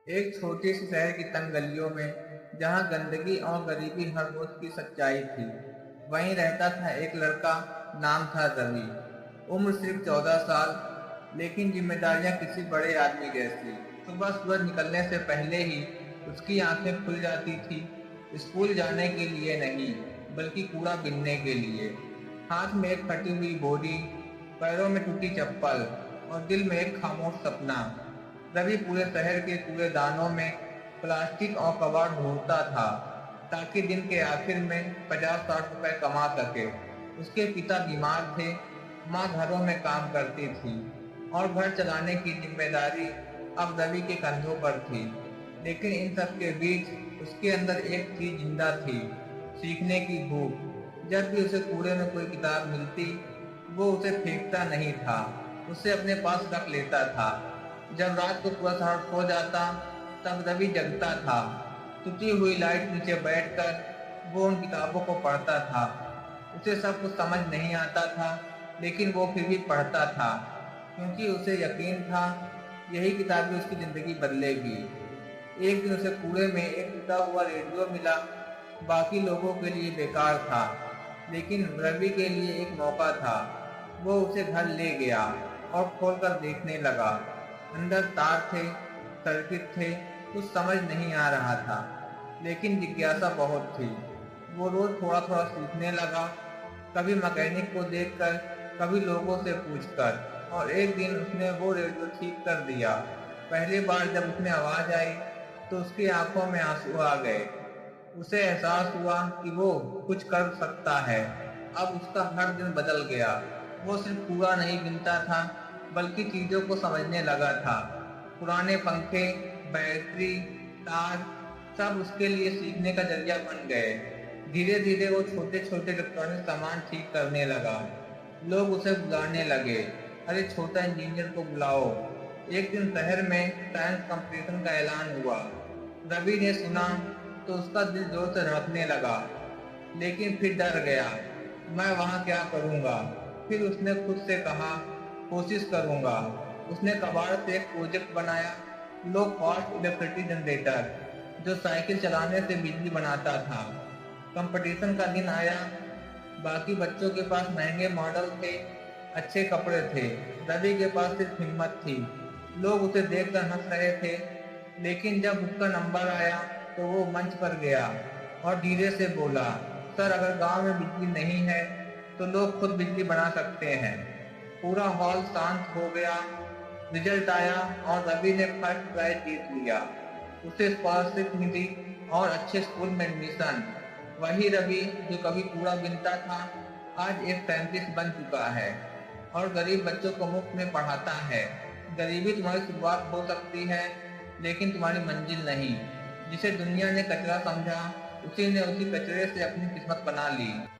एक छोटी सी शहर की तंग गलियों में जहां गंदगी और गरीबी हर रोज की सच्चाई थी, वहीं रहता था एक लड़का। नाम था रवि। उम्र सिर्फ 14 साल, लेकिन जिम्मेदारियां किसी बड़े आदमी जैसी। सुबह सूरज निकलने से पहले ही उसकी आंखें खुल जाती थी। स्कूल जाने के लिए नहीं, बल्कि कूड़ा बीनने के लिए। हाथ में एक फटी हुई बोरी, पैरों में टूटी चप्पल और दिल में एक खामोश सपना। रवि पूरे शहर के कूड़ेदानों में प्लास्टिक और कबाड़ ढूंढता था, ताकि दिन के आखिर में 50-60 रुपए कमा सके। उसके पिता बीमार थे, माँ घरों में काम करती थी और घर चलाने की जिम्मेदारी अब रवि के कंधों पर थी। लेकिन इन सब के बीच उसके अंदर एक चीज जिंदा थी, सीखने की भूख। जब भी उसे कूड़े में कोई किताब मिलती, वो उसे फेंकता नहीं था, उसे अपने पास रख लेता था। जब रात को पूरा शहर सो जाता, तब रवि जगता था। टूटी हुई लाइट नीचे बैठकर वो उन किताबों को पढ़ता था। उसे सब कुछ समझ नहीं आता था, लेकिन वो फिर भी पढ़ता था, क्योंकि उसे यकीन था यही किताबें उसकी जिंदगी बदलेगी। एक दिन उसे कूड़े में एक टूटा हुआ रेडियो मिला। बाकी लोगों के लिए बेकार था, लेकिन रवि के लिए एक मौका था। वो उसे घर ले गया और खोलकर देखने लगा। अंदर तार थे, सर्किट थे, कुछ समझ नहीं आ रहा था, लेकिन जिज्ञासा बहुत थी। वो रोज थोड़ा थोड़ा सीखने लगा, कभी मैकेनिक को देखकर, कभी लोगों से पूछकर। और एक दिन उसने वो रेडियो ठीक कर दिया। पहली बार जब उसमें आवाज आई, तो उसकी आंखों में आंसू आ गए। उसे एहसास हुआ कि वो कुछ कर सकता है। अब उसका हर दिन बदल गया। वो सिर्फ कूड़ा नहीं गिनता था, बल्कि चीजों को समझने लगा था। पुराने पंखे, बैटरी, तार, सब उसके लिए सीखने का जरिया बन गए। धीरे धीरे वो छोटे छोटे इलेक्ट्रॉनिक सामान ठीक करने लगा। लोग उसे बुलाने लगे, अरे छोटा इंजीनियर को बुलाओ। एक दिन शहर में साइंस कंपटीशन का ऐलान हुआ। रवि ने सुना तो उसका दिल जोर से धड़कने लगा, लेकिन फिर डर गया। मैं वहां क्या करूंगा? फिर उसने खुद से कहा, कोशिश करूंगा। उसने कबाड़ से एक प्रोजेक्ट बनाया, लो कॉस्ट इलेक्ट्रिसिटी जनरेटर, जो साइकिल चलाने से बिजली बनाता था। कंपटीशन का दिन आया। बाकी बच्चों के पास महंगे मॉडल थे, अच्छे कपड़े थे। रवि के पास सिर्फ हिम्मत थी। लोग उसे देखकर हंस रहे थे, लेकिन जब उसका नंबर आया तो वो मंच पर गया और धीरे से बोला, सर अगर गांव में बिजली नहीं है तो लोग खुद बिजली बना सकते हैं। पूरा हॉल शांत हो गया। रिजल्ट आया और रवि ने फर्स्ट प्राइज जीत लिया। उसे स्कॉलरशिप मिली और अच्छे स्कूल में एडमिशन। वही रवि जो कभी कूड़ा बिनता था, आज एक साइंटिस्ट बन चुका है और गरीब बच्चों को मुफ्त में पढ़ाता है। गरीबी तुम्हारी शुरुआत हो सकती है, लेकिन तुम्हारी मंजिल नहीं। जिसे दुनिया ने कचरा समझा, उसी ने उसी कचरे से अपनी किस्मत बना ली।